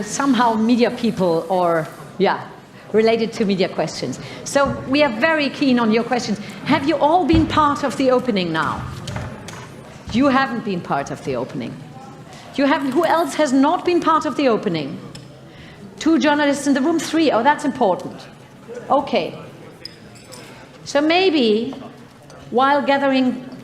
somehow media people or, related to media questions. So we are very keen on your questions. Have you all been part of the opening now? You haven't been part of the opening. You haven't. Who else has not been part of the opening? 2 journalists in the room, 3. Oh, that's important. Okay. So maybe while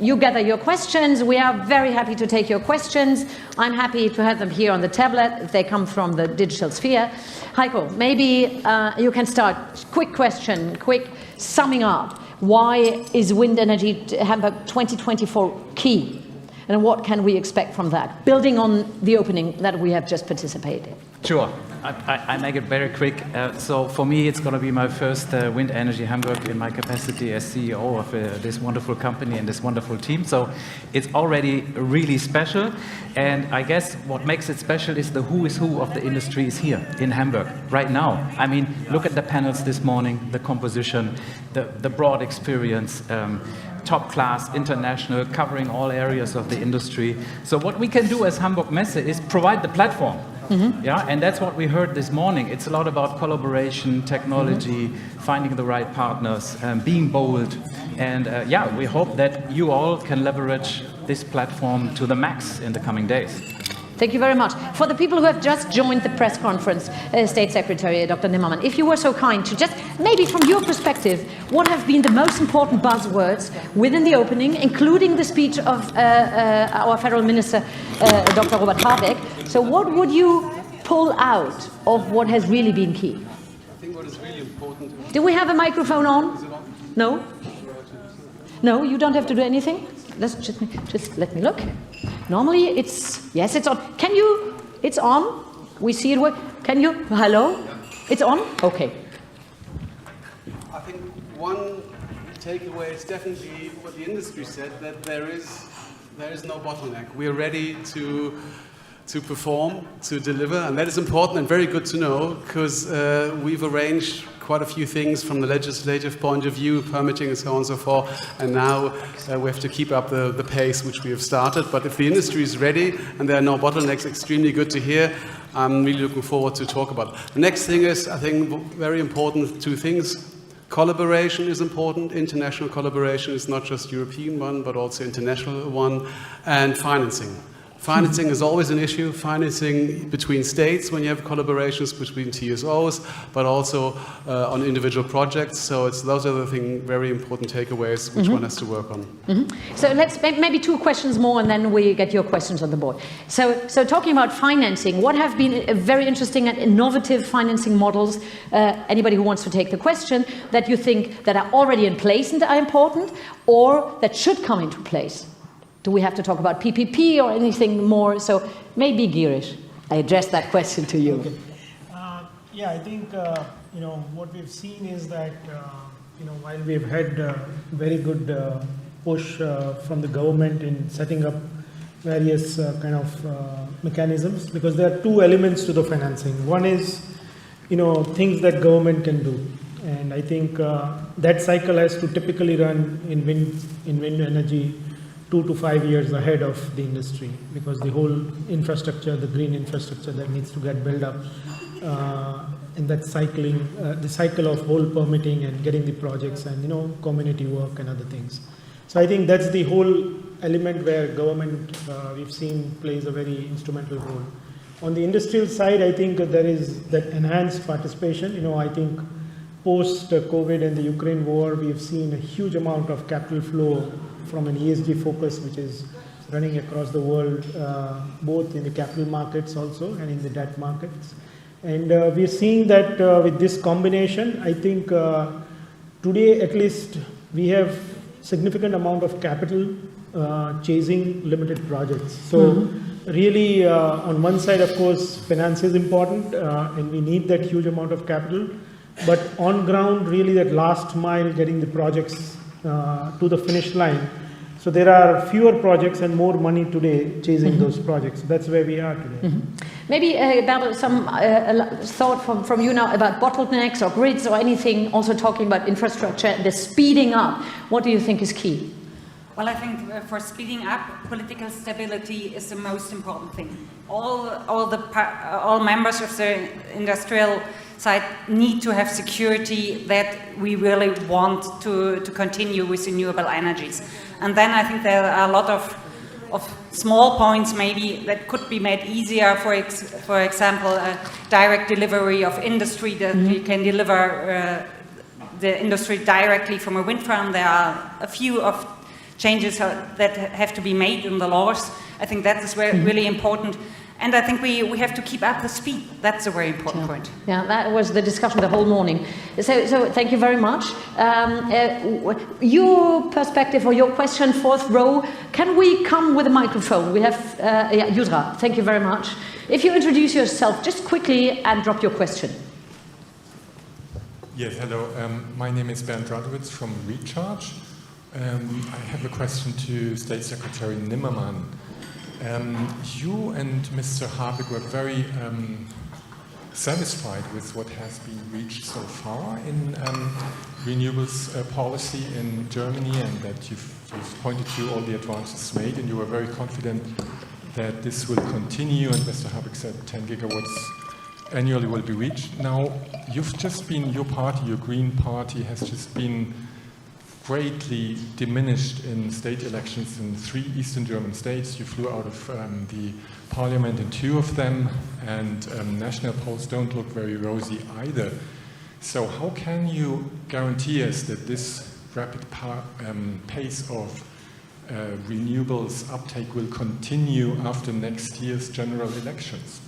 you gather your questions, we are very happy to take your questions. I'm happy to have them here on the tablet if they come from the digital sphere. Heiko, maybe you can start. Quick question, quick summing up. Why is WindEnergy Hamburg 2024 key? And what can we expect from that, building on the opening that we have just participated in? Sure. I make it very quick. So for me, it's going to be my first WindEnergy Hamburg in my capacity as CEO of this wonderful company and this wonderful team. So it's already really special. And I guess what makes it special is the who is who of the industry is here in Hamburg right now. I mean, look at the panels this morning, the composition, the broad experience, top class, international, covering all areas of the industry. So what we can do as Hamburg Messe is provide the platform. Mm-hmm. Yeah, and that's what we heard this morning. It's a lot about collaboration, technology, finding the right partners, being bold. And we hope that you all can leverage this platform to the max in the coming days. Thank you very much. For the people who have just joined the press conference, State Secretary Dr. Nimmermann, if you were so kind to just, maybe from your perspective, what have been the most important buzzwords within the opening, including the speech of our Federal Minister, Dr. Robert Habeck. So what would you pull out of what has really been key? I think what is really important... Do we have a microphone on? Is it on? No? No, you don't have to do anything? Let's just let me look. Normally it's, yes, it's on. Can you, it's on. We see it work. Can you, hello? It's on? Okay. I think one takeaway is definitely what the industry said, that there is no bottleneck. We are ready to perform, to deliver, and that is important and very good to know, because we've arranged quite a few things from the legislative point of view, permitting and so on and so forth, and now we have to keep up the pace which we have started. But if the industry is ready and there are no bottlenecks, extremely good to hear. I'm really looking forward to talk about it. The next thing is, I think, very important, 2 things. Collaboration is important. International collaboration is not just European one, but also international one. And financing. Financing is always an issue, financing between states when you have collaborations between TSOs, but also on individual projects. So those are the very important takeaways which one has to work on. Mm-hmm. So let's maybe 2 questions more and then we get your questions on the board. So talking about financing, what have been very interesting and innovative financing models, anybody who wants to take the question, that you think that are already in place and are important, or that should come into place? Do we have to talk about PPP or anything more? So maybe Girish, I address that question to you. Okay. I think what we've seen is that while we've had very good push from the government in setting up various kind of mechanisms, because there are 2 elements to the financing. One is things that government can do, and I think that cycle has to typically run in wind energy 2 to 5 years ahead of the industry, because the whole infrastructure, the green infrastructure that needs to get built up, in that cycling, the cycle of whole permitting and getting the projects and community work and other things. So I think that's the whole element where government, we've seen, plays a very instrumental role. On the industrial side, I think there is that enhanced participation. I think post-COVID and the Ukraine war, we've seen a huge amount of capital flow from an ESG focus, which is running across the world, both in the capital markets also and in the debt markets. And we're seeing that with this combination, I think today at least we have significant amount of capital chasing limited projects. So really on one side, of course, finance is important and we need that huge amount of capital. But on ground, really that last mile, getting the projects to the finish line. So there are fewer projects and more money today chasing those projects. That's where we are today. Maybe about some thought from you now about bottlenecks or grids or anything, also talking about infrastructure, the speeding up. What do you think is key? Well, I think for speeding up, political stability is the most important thing. All members of the industrial side need to have security that we really want to continue with renewable energies. And then I think there are a lot of small points maybe that could be made easier, for example, direct delivery of industry, that we can deliver the industry directly from a wind farm. There are a few of changes that have to be made in the laws. I think that is really important. And I think we have to keep up the speed. That's a very important point. Yeah, that was the discussion the whole morning. So thank you very much. Your perspective or your question, fourth row, can we come with a microphone? We have, Yudra, thank you very much. If you introduce yourself just quickly and drop your question. Yes, hello. My name is Bernd Radowitz from Recharge. I have a question to State Secretary Nimmermann. You and Mr. Habig were very satisfied with what has been reached so far in renewables policy in Germany, and that you've pointed to all the advances made, and you were very confident that this will continue, and Mr. Habig said 10 gigawatts annually will be reached. Now, you've just been, your party, your Green Party, has just been greatly diminished in state elections in 3 Eastern German states. You flew out of the parliament in 2 of them, and national polls don't look very rosy either. So how can you guarantee us that this rapid pace of renewables uptake will continue after next year's general elections?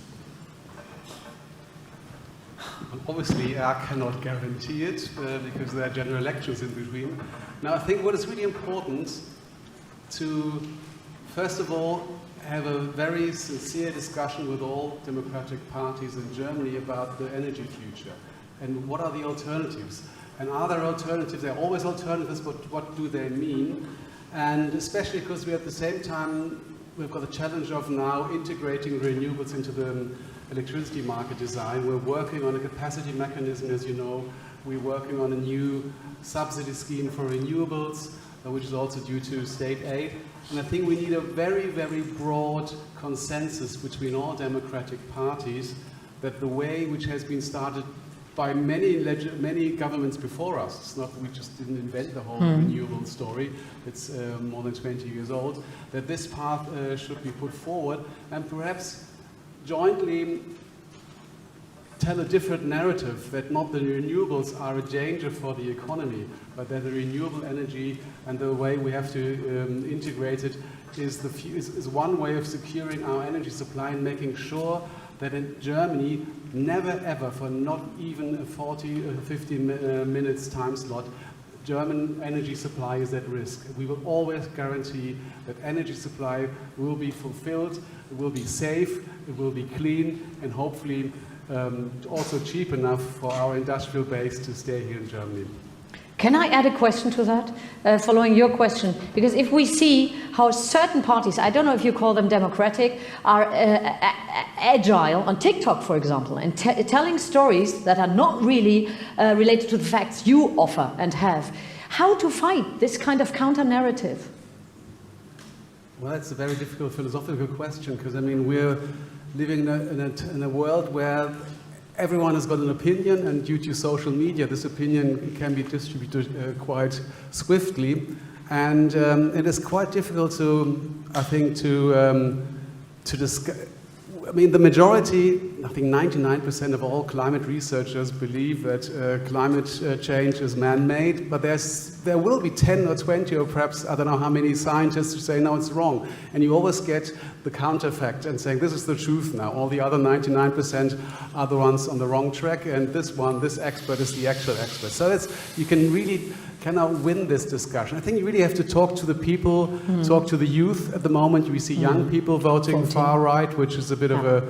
Obviously, I cannot guarantee it because there are general elections in between. Now, I think what is really important to, first of all, have a very sincere discussion with all democratic parties in Germany about the energy future and what are the alternatives. And are there alternatives? There are always alternatives, but what do they mean? And especially because we at the same time, we've got the challenge of now integrating renewables into the electricity market design. We're working on a capacity mechanism, as you know. We're working on a new subsidy scheme for renewables, which is also due to state aid. And I think we need a very, very broad consensus between all democratic parties that the way which has been started by many governments before us, it's not, we just didn't invent the whole renewable story, it's more than 20 years old, that this path should be put forward, and perhaps jointly tell a different narrative, that not the renewables are a danger for the economy, but that the renewable energy and the way we have to integrate it is one way of securing our energy supply and making sure that in Germany, never ever, for not even a 40 or 50 minutes time slot, German energy supply is at risk. We will always guarantee that energy supply will be fulfilled, it will be safe, it will be clean, and hopefully also cheap enough for our industrial base to stay here in Germany. Can I add a question to that, following your question? Because if we see how certain parties, I don't know if you call them democratic, are agile on TikTok, for example, and telling stories that are not really related to the facts you offer and have, how to fight this kind of counter-narrative? Well, it's a very difficult philosophical question, because I mean, we're living in a world where everyone has got an opinion, and due to social media, this opinion can be distributed quite swiftly, and it is quite difficult to, I think, to discuss. I mean, the majority, I think 99% of all climate researchers believe that climate change is man-made, but there will be 10 or 20 or perhaps I don't know how many scientists who say, no, it's wrong. And you always get the counterfact and saying, this is the truth now. All the other 99% are the ones on the wrong track, and this expert is the actual expert. So you can really cannot win this discussion. I think you really have to talk to the people, talk to the youth. At the moment, we see young people voting far right, which is a bit of a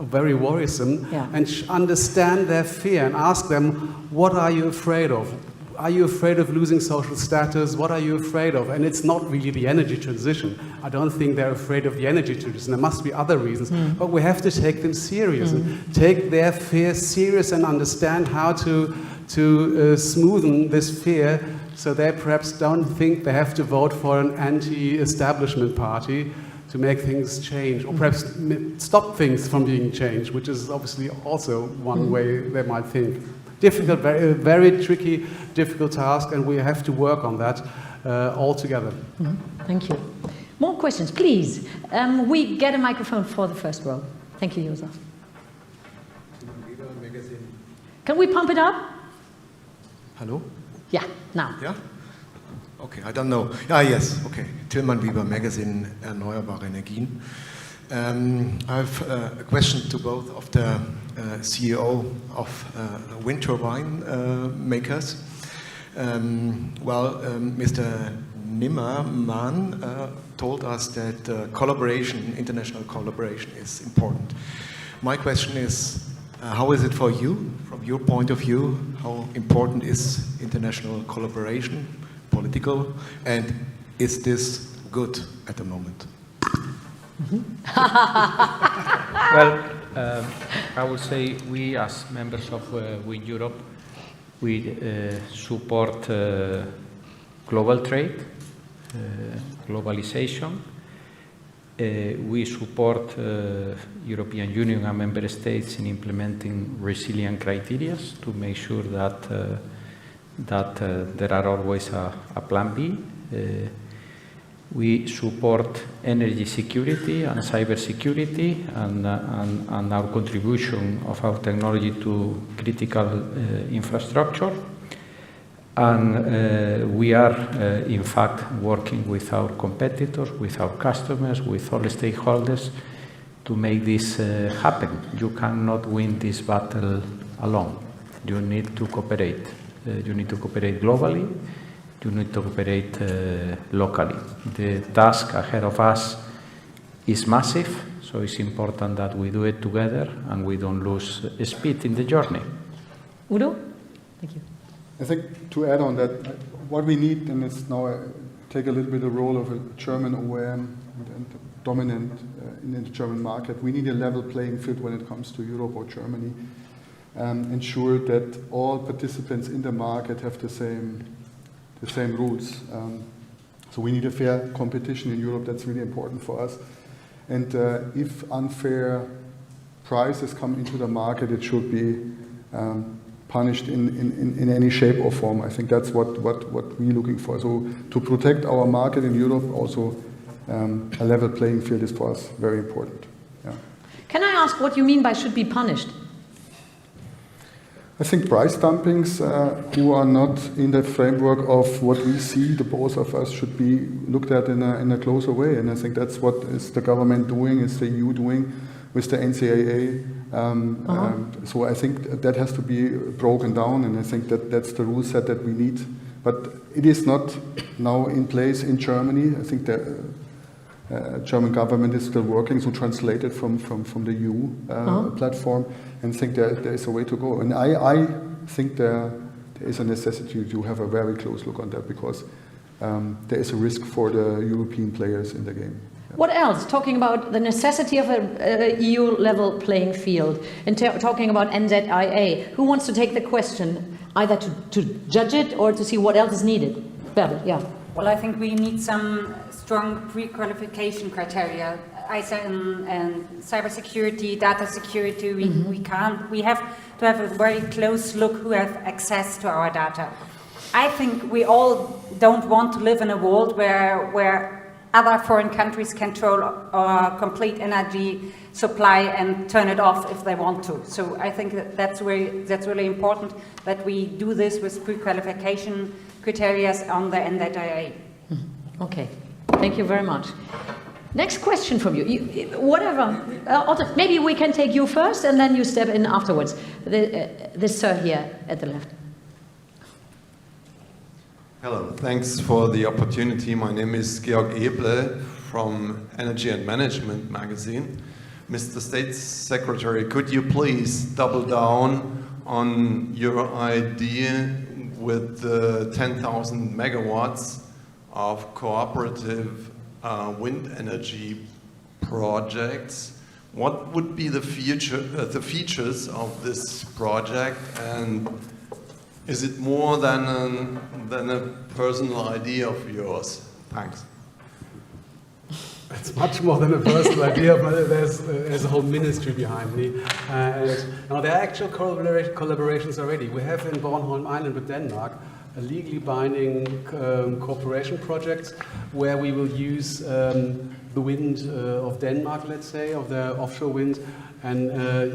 very worrisome, and understand their fear and ask them, what are you afraid of? Are you afraid of losing social status? What are you afraid of? And it's not really the energy transition. I don't think they're afraid of the energy transition. There must be other reasons. But we have to take them serious and take their fear serious and understand how to smoothen this fear so they perhaps don't think they have to vote for an anti-establishment party to make things change, or perhaps stop things from being changed, which is obviously also one way they might think. Difficult, very tricky, difficult task, and we have to work on that all together. Thank you. More questions, please. We get a microphone for the first row. Thank you, Josef. Can we pump it up? Hello? Yeah, now. Yeah? Okay, I don't know. Ah, yes, okay. Tillmann Weber, Magazine Erneuerbare Energien. I have a question to both of the CEO of wind turbine makers. Mr. Nimmermann told us that collaboration, international collaboration is important. My question is, how is it for you, from your point of view? How important is international collaboration, political, and is this good at the moment? I would say we, as members of Wind Europe, we support global trade, globalization. We support European Union and member states in implementing resilient criteria to make sure that there are always a plan B. We support energy security and cyber security and our contribution of our technology to critical infrastructure. And we are, in fact, working with our competitors, with our customers, with all the stakeholders to make this happen. You cannot win this battle alone. You need to cooperate. You need to cooperate globally. You need to cooperate locally. The task ahead of us is massive, so it's important that we do it together and we don't lose speed in the journey. Udo? Thank you. I think to add on that, what we need, and it's now take a little bit the role of a German OEM and dominant in the German market, we need a level playing field when it comes to Europe or Germany. Ensure that all participants in the market have the same rules. So we need a fair competition in Europe. That's really important for us. And if unfair prices come into the market, it should be punished in any shape or form. I think that's what we're looking for. So to protect our market in Europe, also a level playing field is for us very important. Yeah. Can I ask what you mean by should be punished? I think price dumpings who are not in the framework of what we see, the both of us should be looked at in a closer way. And I think that's what is the government doing, is the EU doing with the NCAA. So I think that has to be broken down, and I think that's the rule set that we need. But it is not now in place in Germany. I think the German government is still working to translate it from the EU platform, and think there is a way to go. And I think there is a necessity to have a very close look on that, because there is a risk for the European players in the game. What else? Talking about the necessity of a EU-level playing field, and talking about NZIA. Who wants to take the question, either to judge it or to see what else is needed? Bärbel, yeah. Well, I think we need some strong pre-qualification criteria. ISA and cybersecurity, data security. We have to have a very close look who have access to our data. I think we all don't want to live in a world where other foreign countries control our complete energy supply and turn it off if they want to. So I think that's really important that we do this with pre-qualification criteria on the NZIA. Okay, thank you very much. Next question from you. Whatever, maybe we can take you first and then you step in afterwards. This sir here at the left. Hello, thanks for the opportunity. My name is Georg Eble from Energy and Management magazine. Mr. State Secretary, could you please double down on your idea with the 10,000 megawatts of cooperative wind energy projects? What would be the features of this project, and Is it more than a personal idea of yours? Thanks. It's much more than a personal idea, but there's a whole ministry behind me. And now there are actual collaborations already. We have in Bornholm Island with Denmark a legally binding cooperation project where we will use the wind of Denmark, let's say, of the offshore wind, and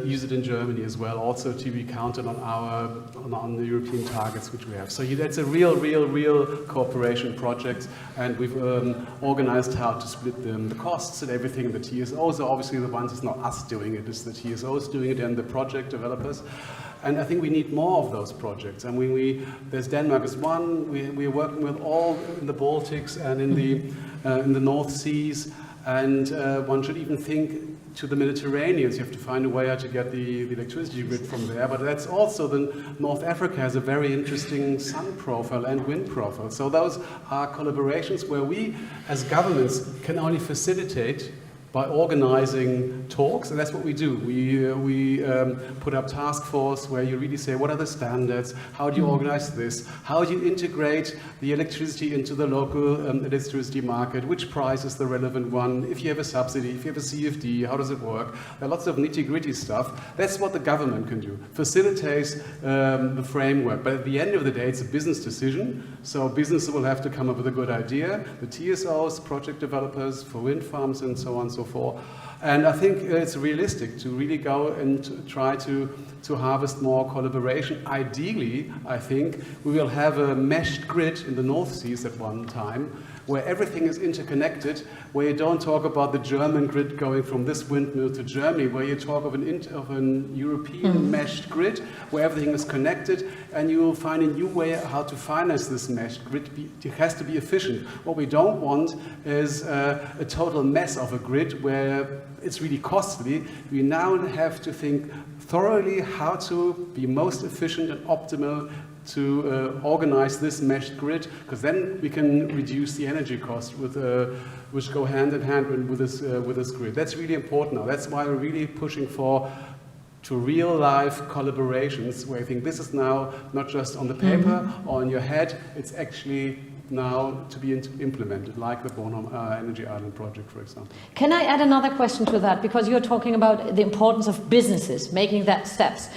use it in Germany as well, also to be counted on the European targets which we have. So that's a real cooperation project, and we've organized how to split the costs and everything. The TSOs are obviously the ones, it's not us doing it, it's the TSOs doing it and the project developers. And I think we need more of those projects. And there's Denmark as one, we're working with all in the Baltics and in the North Seas, and one should even think to the Mediterranean. You have to find a way how to get the electricity grid from there. But that's also North Africa has a very interesting sun profile and wind profile. So those are collaborations where we, as governments, can only facilitate by organizing talks, and that's what we do. We put up task force where you really say, what are the standards? How do you organize this? How do you integrate the electricity into the local electricity market? Which price is the relevant one? If you have a subsidy, if you have a CFD, how does it work? There are lots of nitty-gritty stuff. That's what the government can do. Facilitates the framework. But at the end of the day, it's a business decision. So businesses will have to come up with a good idea. The TSOs, project developers for wind farms and so on and so forth. And I think it's realistic to really go and try to harvest more collaboration. Ideally, I think we will have a meshed grid in the North Seas at one time, where everything is interconnected, where you don't talk about the German grid going from this windmill to Germany, where you talk of an European meshed grid, where everything is connected, and you will find a new way how to finance this meshed grid. It has to be efficient. What we don't want is a total mess of a grid where it's really costly. We now have to think thoroughly how to be most efficient and optimal to organize this meshed grid, because then we can reduce the energy cost which go hand in hand with this grid. That's really important now. That's why we're really pushing to real life collaborations, where I think this is now not just on the paper or in your head, it's actually now to be implemented, like the Bornholm Energy Island project, for example. Can I add another question to that? Because you're talking about the importance of businesses making that steps.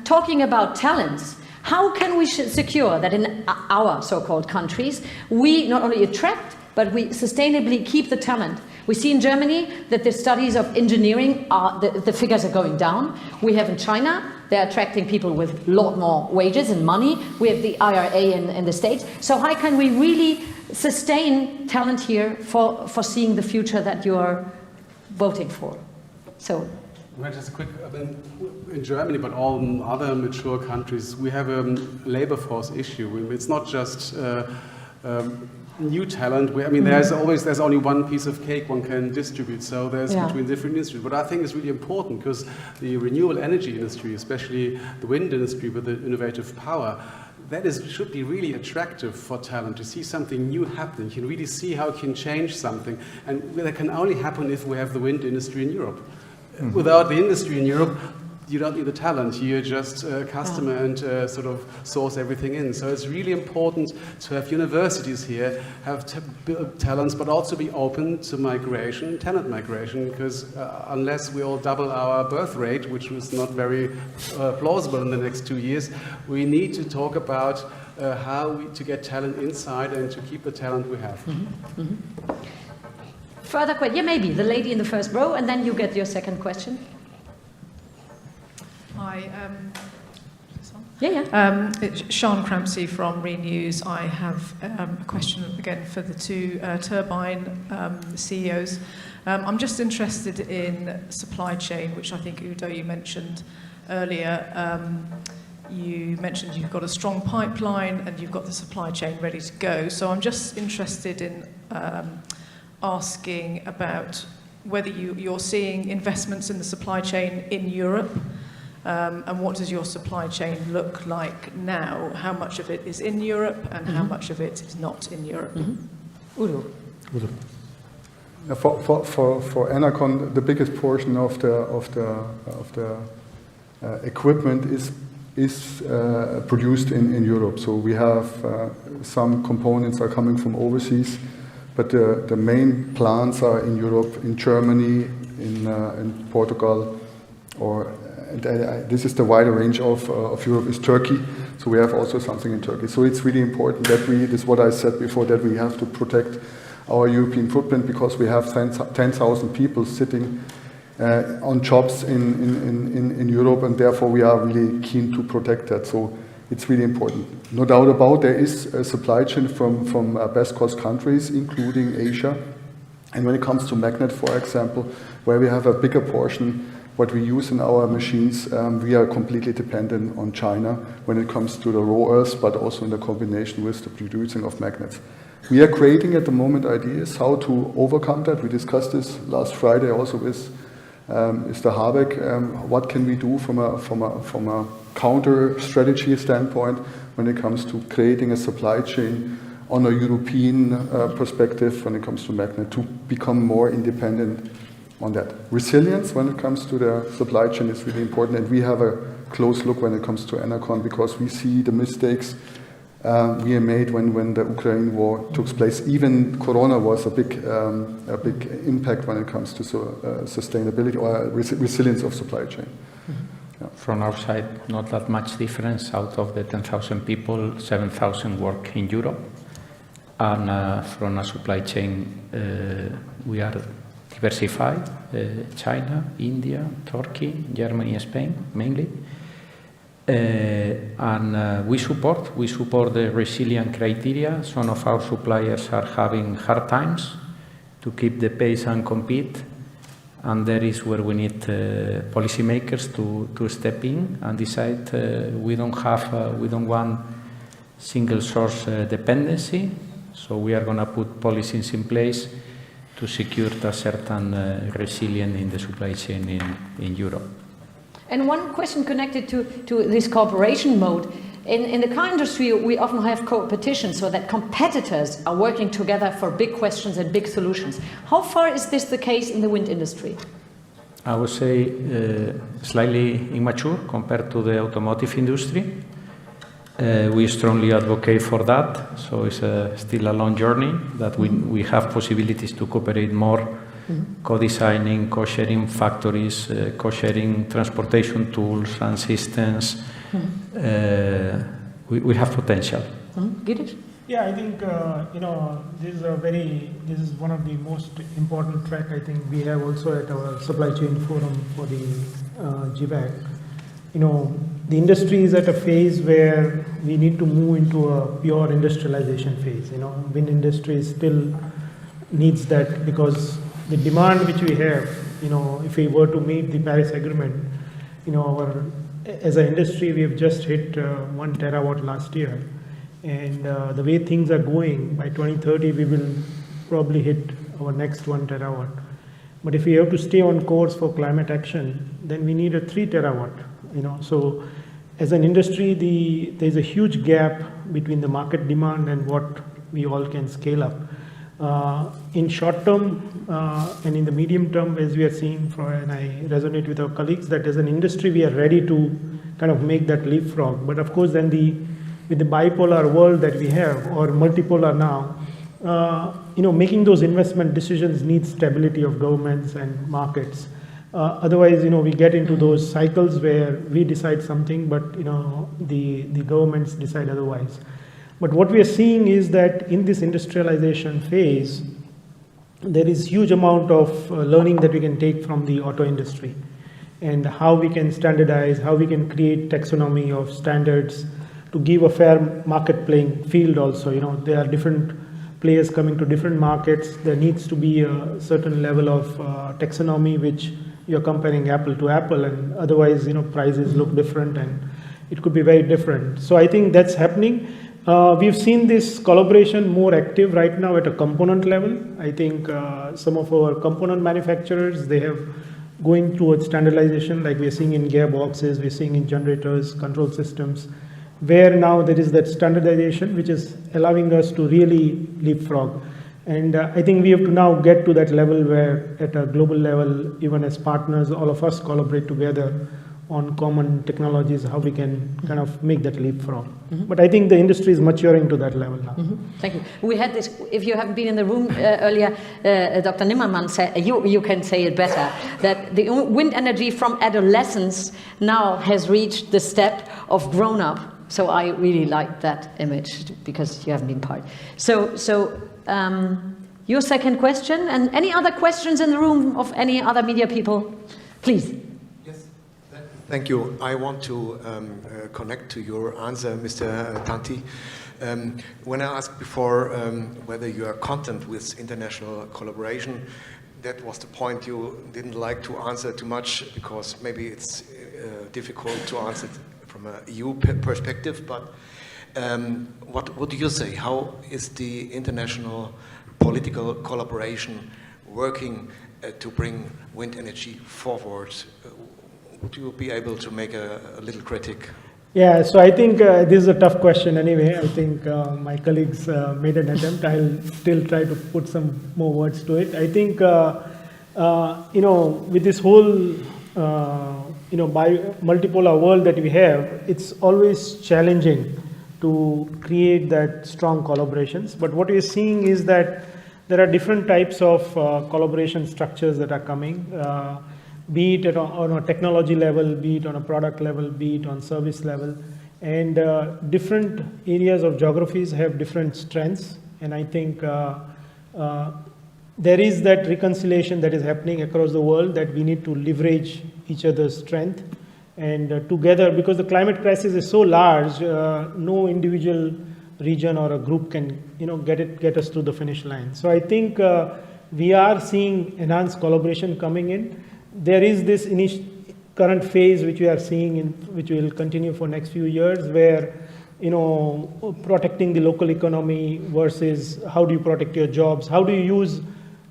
Talking about talents, how can we secure that in our so-called countries, we not only attract, but we sustainably keep the talent? We see in Germany that the studies of engineering, the figures are going down. We have in China, they're attracting people with a lot more wages and money. We have the IRA in the States. So how can we really sustain talent here for seeing the future that you are voting for? So. Well, just a quick, in Germany, but all other mature countries, we have a labor force issue. It's not just new talent. There's only one piece of cake one can distribute, so there's between different industries. But I think it's really important because the renewable energy industry, especially the wind industry with the innovative power, should be really attractive for talent to see something new happening. You can really see how it can change something, and that can only happen if we have the wind industry in Europe. Without the industry in Europe, you don't need the talent. You're just a customer and sort of source everything in. So it's really important to have universities here, have talents, but also be open to migration, talent migration, because unless we all double our birth rate, which was not very plausible in the next 2 years, we need to talk about how to get talent inside and to keep the talent we have. Further question? Yeah, maybe. The lady in the first row, and then you get your second question. Hi. It's Sean Crampsey from Renews. I have a question again for the two turbine CEOs. I'm just interested in supply chain, which I think, Udo, you mentioned earlier. You mentioned you've got a strong pipeline and you've got the supply chain ready to go. So I'm just interested in asking about whether you're seeing investments in the supply chain in Europe, and what does your supply chain look like now? How much of it is in Europe and how much of it is not in Europe? Udo. For Enercon, the biggest portion of the equipment is is produced in Europe. So we have some components are coming from overseas, but the main plants are in Europe, in Germany, in Portugal, this is the wider range of Europe is Turkey. So we have also something in Turkey. So it's really important that this is what I said before, that we have to protect our European footprint, because we have 10,000 people sitting on jobs in Europe, and therefore we are really keen to protect that. So it's really important. No doubt about there is a supply chain from best cost countries, including Asia. And when it comes to magnet, for example, where we have a bigger portion what we use in our machines, we are completely dependent on China when it comes to the raw earths, but also in the combination with the producing of magnets. We are creating at the moment ideas how to overcome that. We discussed this last Friday also with Mr. Habeck. What can we do from a counter strategy standpoint when it comes to creating a supply chain on a European perspective when it comes to magnet to become more independent on that. Resilience when it comes to the supply chain is really important, and we have a close look when it comes to Enercon, because we see the mistakes we made when the Ukraine war took place. Even Corona was a big impact when it comes to sustainability or resilience of supply chain. Yeah. From our side, not that much difference. Out of the 10,000 people, 7,000 work in Europe. And from a supply chain, we are diversified. China, India, Turkey, Germany, Spain, mainly. And we support the resilient criteria. Some of our suppliers are having hard times to keep the pace and compete. And that is where we need policymakers to step in and decide we don't want single source dependency. So we are going to put policies in place to secure a certain resilience in the supply chain in Europe. And one question connected to this cooperation mode. In the car industry, we often have competition, so that competitors are working together for big questions and big solutions. How far is this the case in the wind industry? I would say slightly immature compared to the automotive industry. We strongly advocate for that, so it's still a long journey that we have possibilities to cooperate more, co-designing, co-sharing factories, co-sharing transportation tools and systems. We have potential. Giddish? Yeah, I think this is one of the most important track I think we have also at our supply chain forum for the GVAC. The industry is at a phase where we need to move into a pure industrialization phase. Wind industry still needs that, because the demand which we have, if we were to meet the Paris Agreement, as an industry we have just hit 1 terawatt last year, and the way things are going, by 2030 we will probably hit our next 1 terawatt. But if we have to stay on course for climate action, then we need a 3 terawatt. So as an industry, there's a huge gap between the market demand and what we all can scale up. In short term and in the medium term, as we are seeing, and I resonate with our colleagues, that as an industry we are ready to kind of make that leapfrog. But of course then with the bipolar world that we have, or multipolar now, making those investment decisions needs stability of governments and markets. Otherwise, we get into those cycles where we decide something, but the governments decide otherwise. But what we are seeing is that in this industrialization phase, there is huge amount of learning that we can take from the auto industry, and how we can standardize, how we can create taxonomy of standards to give a fair market playing field also. There are different players coming to different markets. There needs to be a certain level of taxonomy which you're comparing apple to apple, and otherwise prices look different and it could be very different. So I think that's happening. We've seen this collaboration more active right now at a component level. I think some of our component manufacturers, they have going towards standardization, like we're seeing in gearboxes, we're seeing in generators, control systems, where now there is that standardization which is allowing us to really leapfrog. And I think we have to now get to that level where at a global level, even as partners, all of us collaborate together on common technologies, how we can kind of make that leapfrog. But I think the industry is maturing to that level now. Thank you. We had this, if you haven't been in the room earlier, Dr. Nimmermann said, you can say it better, that the wind energy from adolescence now has reached the step of grown up. So I really like that image because you haven't been part. So your second question, and any other questions in the room of any other media people? Please. Yes, thank you. I want to connect to your answer, Mr. Tanti. When I asked before whether you are content with international collaboration, that was the point you didn't like to answer too much because maybe it's difficult to answer from a EU perspective, but what do you say? How is the international political collaboration working to bring wind energy forward? Would you be able to make a little critique? Yeah, so I think this is a tough question anyway. I think my colleagues made an attempt. I'll still try to put some more words to it. I think, with this whole multipolar world that we have, it's always challenging to create that strong collaborations. But what we're seeing is that there are different types of collaboration structures that are coming, be it on a technology level, be it on a product level, be it on service level. And different areas of geographies have different strengths. And I think there is that reconciliation that is happening across the world, that we need to leverage each other's strength. And together, because the climate crisis is so large, no individual region or a group can get us to the finish line. So I think we are seeing enhanced collaboration coming in. There is this current phase which we are seeing, which will continue for next few years, where protecting the local economy versus how do you protect your jobs, how do you use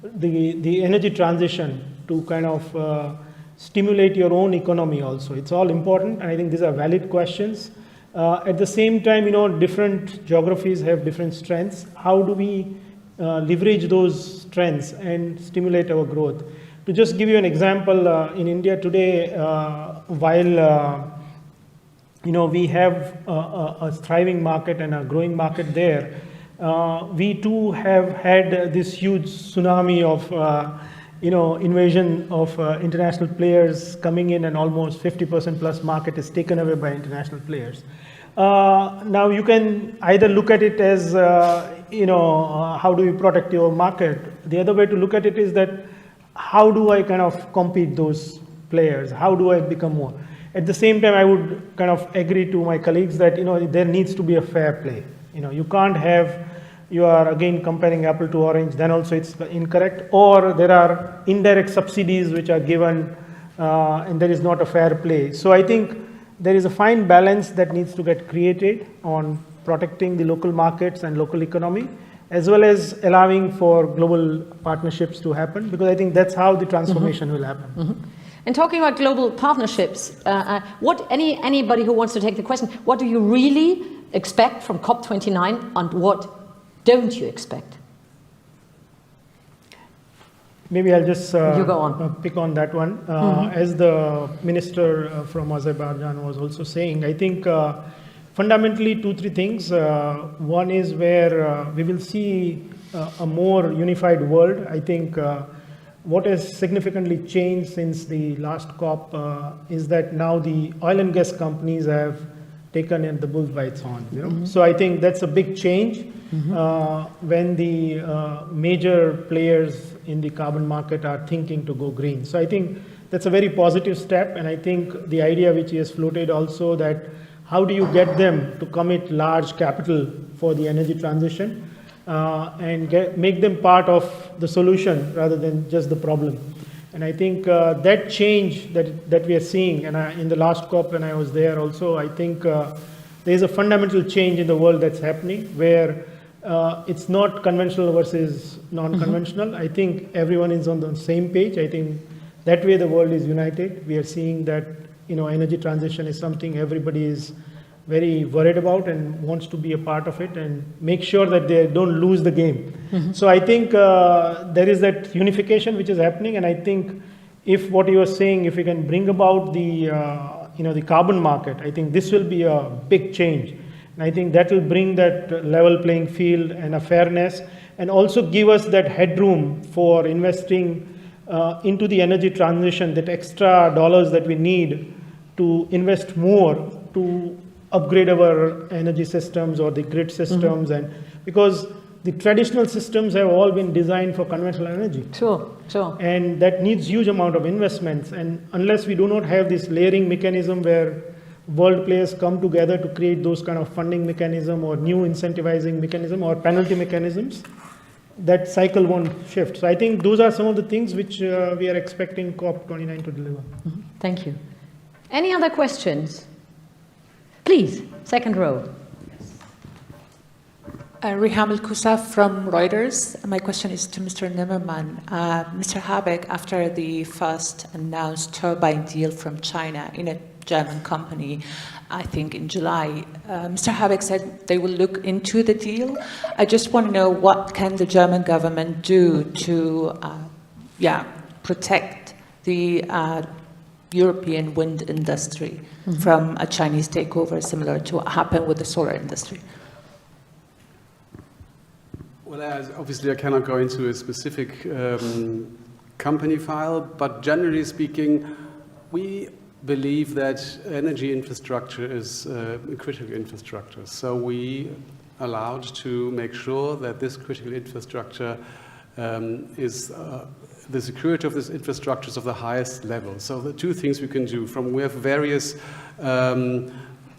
the energy transition to kind of stimulate your own economy also. It's all important, and I think these are valid questions. At the same time, different geographies have different strengths. How do we leverage those strengths and stimulate our growth? To just give you an example, in India today, while we have a thriving market and a growing market there, we too have had this huge tsunami of invasion of international players coming in, and almost 50% plus market is taken away by international players. Now you can either look at it as how do you protect your market. The other way to look at it is that how do I kind of compete those players? How do I become more? At the same time, I would kind of agree to my colleagues that there needs to be a fair play. You can't have, you are again comparing apple to orange, then also it's incorrect, or there are indirect subsidies which are given and there is not a fair play. So I think there is a fine balance that needs to get created on protecting the local markets and local economy, as well as allowing for global partnerships to happen, because I think that's how the transformation will happen. And talking about global partnerships, anybody who wants to take the question, what do you really expect from COP29 and what don't you expect? Maybe I'll just you go on. Pick on that one. As the minister from Azerbaijan was also saying, I think fundamentally 2-3 things. One is where we will see a more unified world. I think what has significantly changed since the last COP is that now the oil and gas companies have taken in the bull by its horn. So I think that's a big change when the major players in the carbon market are thinking to go green. So I think that's a very positive step, and I think the idea which he has floated also, that how do you get them to commit large capital for the energy transition and make them part of the solution rather than just the problem. And I think that change that we are seeing, and in the last COP when I was there also, I think there is a fundamental change in the world that's happening, where it's not conventional versus non-conventional. I think everyone is on the same page. I think that way the world is united. We are seeing that energy transition is something everybody is very worried about and wants to be a part of it and make sure that they don't lose the game. So I think there is that unification which is happening, and I think if what you are saying, if we can bring about the the carbon market. I think this will be a big change. And I think that will bring that level playing field and a fairness, and also give us that headroom for investing into the energy transition, that extra dollars that we need to invest more to upgrade our energy systems or the grid systems, and because the traditional systems have all been designed for conventional energy. Sure. And that needs huge amount of investments. And unless we do not have this layering mechanism where world players come together to create those kind of funding mechanism or new incentivizing mechanism or penalty mechanisms, that cycle won't shift. So I think those are some of the things which we are expecting COP29 to deliver. Thank you. Any other questions? Please, second row. Riham El-Koussa from Reuters. My question is to Mr. Nimmermann. Mr. Habeck, after the first announced turbine deal from China in a German company, I think in July, Mr. Habeck said they will look into the deal. I just want to know, what can the German government do to protect the European wind industry from a Chinese takeover similar to what happened with the solar industry? Well, obviously I cannot go into a specific company file, but generally speaking, we believe that energy infrastructure is critical infrastructure. So we allowed to make sure that this critical infrastructure the security of this infrastructure is of the highest level. So the two things we can do, we have various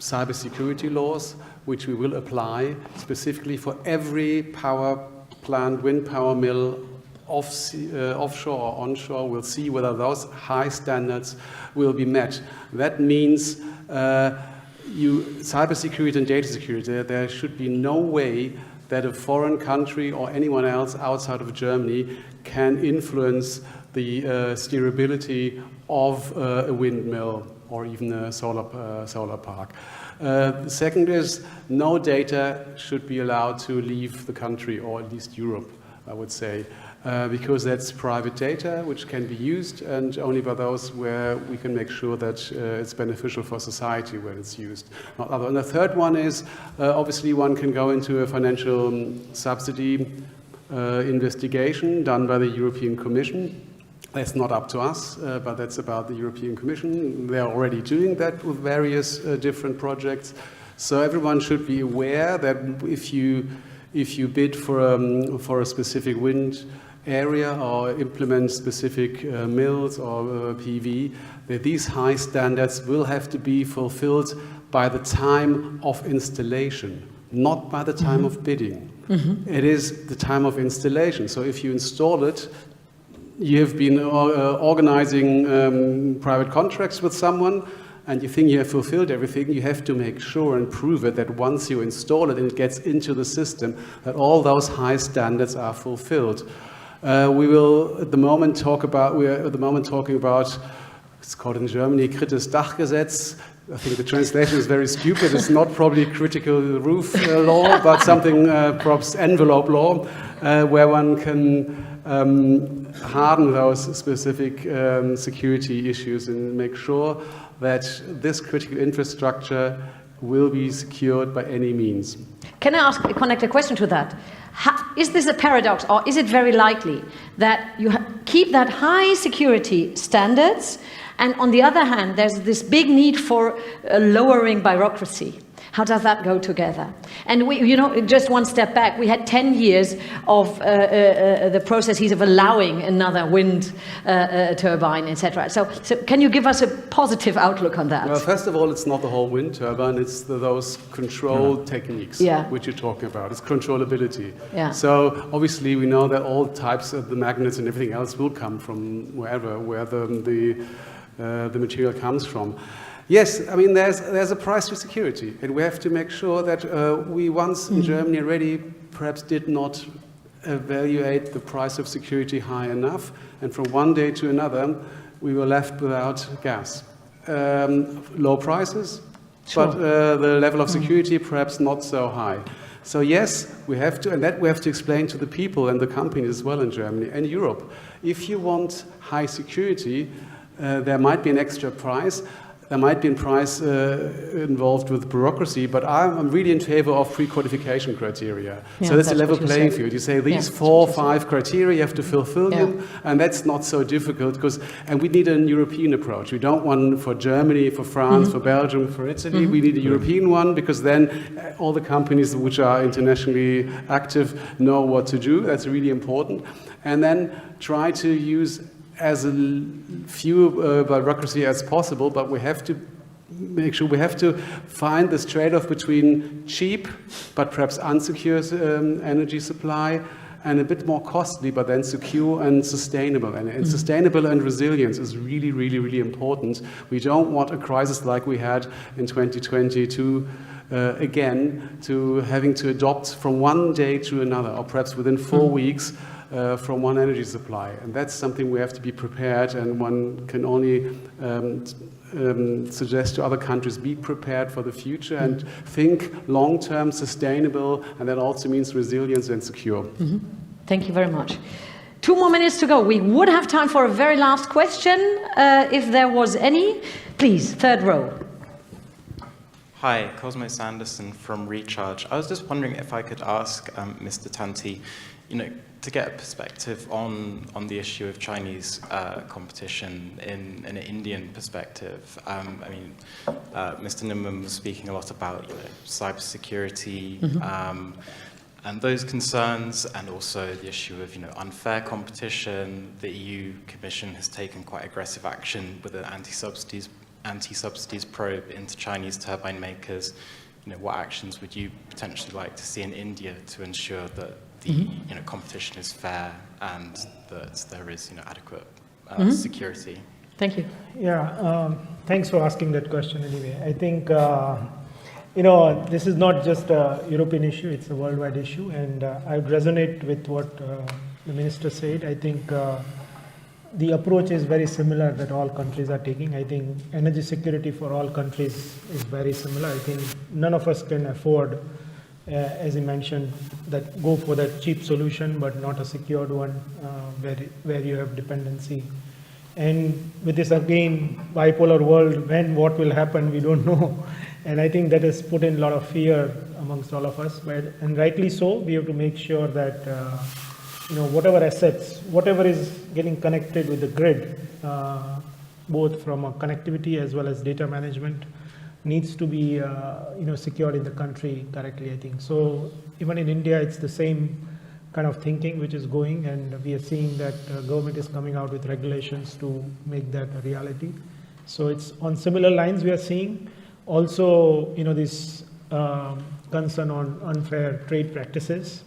cybersecurity laws, which we will apply specifically for every power plant, wind power mill, offshore or onshore. We'll see whether those high standards will be met. That means cybersecurity and data security, there should be no way that a foreign country or anyone else outside of Germany can influence the steerability of a windmill or even a solar park. The second is, no data should be allowed to leave the country, or at least Europe, I would say, because that's private data which can be used, and only by those where we can make sure that it's beneficial for society when it's used. And the third one is, obviously one can go into a financial subsidy investigation done by the European Commission. That's not up to us, but that's about the European Commission. They're already doing that with various different projects. So everyone should be aware that if you bid for a specific wind area or implement specific mills or PV, that these high standards will have to be fulfilled by the time of installation, not by the time of bidding. It is the time of installation. So if you install it, you have been organizing private contracts with someone, and you think you have fulfilled everything, you have to make sure and prove it that once you install it and it gets into the system, that all those high standards are fulfilled. We will at the moment talking about, it's called in Germany, Kritisches Dachgesetz. I think the translation is very stupid. It's not probably critical roof law, but something perhaps envelope law, where one can harden those specific security issues and make sure that this critical infrastructure will be secured by any means. Can I connect a question to that? Is this a paradox, or is it very likely that you keep that high security standards, and on the other hand, there's this big need for lowering bureaucracy? How does that go together? And we, just one step back, we had 10 years of the processes of allowing another wind turbine, etc. So can you give us a positive outlook on that? Well, first of all, it's not the whole wind turbine, it's those control techniques which you're talking about. It's controllability. Yeah. So obviously we know that all types of the magnets and everything else will come from where the material comes from. Yes, I mean, there's a price to security, and we have to make sure that we once in Germany already perhaps did not evaluate the price of security high enough, and from one day to another, we were left without gas. Low prices, but the level of security perhaps not so high. So yes, we have to, and that we have to explain to the people and the companies as well in Germany and Europe. If you want high security, there might be an extra price. there might be a price involved with bureaucracy, but I'm really in favor of pre-qualification criteria. Yeah, so that's a level what you playing said. field. You say these Yeah, 4 or 5 criteria, you have to fulfill Yeah. them, and that's not so difficult, and we need an European approach. We don't want for Germany, for France, for Belgium, for Italy. We need a European one, because then all the companies which are internationally active know what to do. That's really important. And then try to use as few bureaucracy as possible, but we have to make sure we have to find this trade-off between cheap but perhaps unsecure energy supply and a bit more costly but then secure and sustainable. And sustainable and resilience is really, really, really important. We don't want a crisis like we had in 2022 again, to having to adopt from one day to another, or perhaps within 4 weeks from one energy supply. And that's something we have to be prepared, and one can only suggest to other countries, be prepared for the future and think long-term, sustainable, and that also means resilience and secure. Thank you very much. 2 more minutes to go. We would have time for a very last question, if there was any. Please, 3rd row. Hi, Cosmo Sanderson from Recharge. I was just wondering if I could ask Mr. Tanti, to get a perspective on the issue of Chinese competition in an Indian perspective. Mr. Nimmermann was speaking a lot about cybersecurity and those concerns, and also the issue of unfair competition. The EU Commission has taken quite aggressive action with an anti-subsidies probe into Chinese turbine makers. What actions would you potentially like to see in India to ensure that the competition is fair and that there is adequate security? Thank you. Yeah, thanks for asking that question anyway. I think, this is not just a European issue, it's a worldwide issue, and I would resonate with what the Minister said. I think the approach is very similar that all countries are taking. I think energy security for all countries is very similar. I think none of us can afford, as you mentioned, that go for that cheap solution but not a secured one where you have dependency. And with this again bipolar world, what will happen, we don't know. And I think that has put in a lot of fear amongst all of us. And rightly so, we have to make sure that whatever assets, whatever is getting connected with the grid, both from a connectivity as well as data management, needs to be secured in the country correctly, I think. So even in India, it's the same kind of thinking which is going, and we are seeing that government is coming out with regulations to make that a reality. So it's on similar lines we are seeing. Also, this concern on unfair trade practices,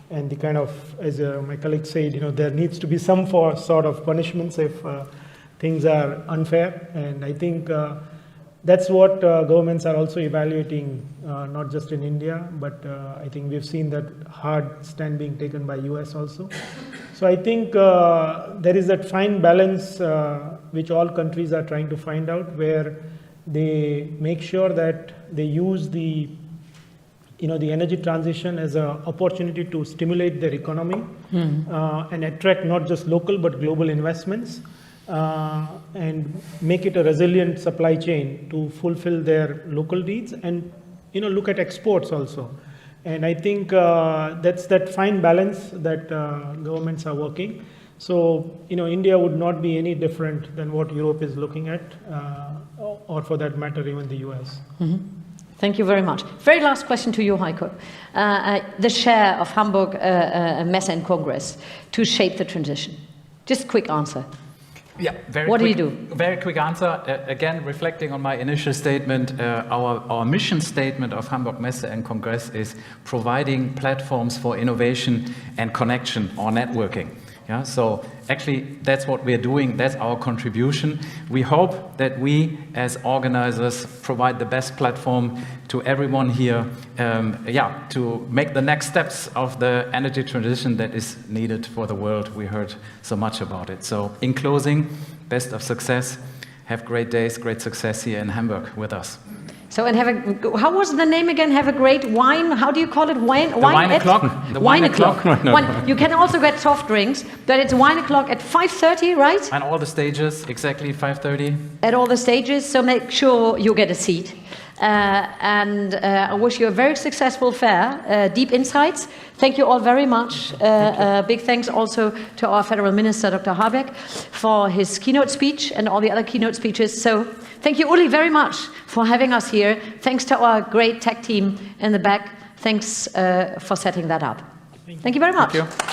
and the kind of, as my colleague said, there needs to be some sort of punishments if things are unfair. And I think that's what governments are also evaluating, not just in India, but I think we've seen that hard stand being taken by US also. So I think there is that fine balance which all countries are trying to find out, where they make sure that they use the energy transition as an opportunity to stimulate their economy and attract not just local but global investments, and make it a resilient supply chain to fulfill their local needs, and look at exports also. And I think that's that fine balance that governments are working. So India would not be any different than what Europe is looking at, or for that matter even the US. Thank you very much. Very last question to you, Heiko. The share of Hamburg Messe and Congress to shape the transition. Just quick answer. Yeah, what do you do? Very quick answer. Again, reflecting on my initial statement, our mission statement of Hamburg Messe and Congress is providing platforms for innovation and connection or networking. Yeah, so actually that's what we're doing, that's our contribution. We hope that we as organizers provide the best platform to everyone here, to make the next steps of the energy transition that is needed for the world. We heard so much about it. So in closing, best of success, have great days, great success here in Hamburg with us. So, and how was the name again? Have a great wine. How do you call it? Wine o'clock. The wine o'clock. You can also get soft drinks, but it's wine o'clock at 5:30, right? And all the stages, exactly 5:30. At all the stages, so make sure you get a seat. I wish you a very successful fair, deep insights. Thank you all very much. Big thanks also to our Federal Minister, Dr. Habeck, for his keynote speech and all the other keynote speeches. So thank you, Uli, very much for having us here. Thanks to our great tech team in the back. Thanks for setting that up. Thank you very much. Thank you.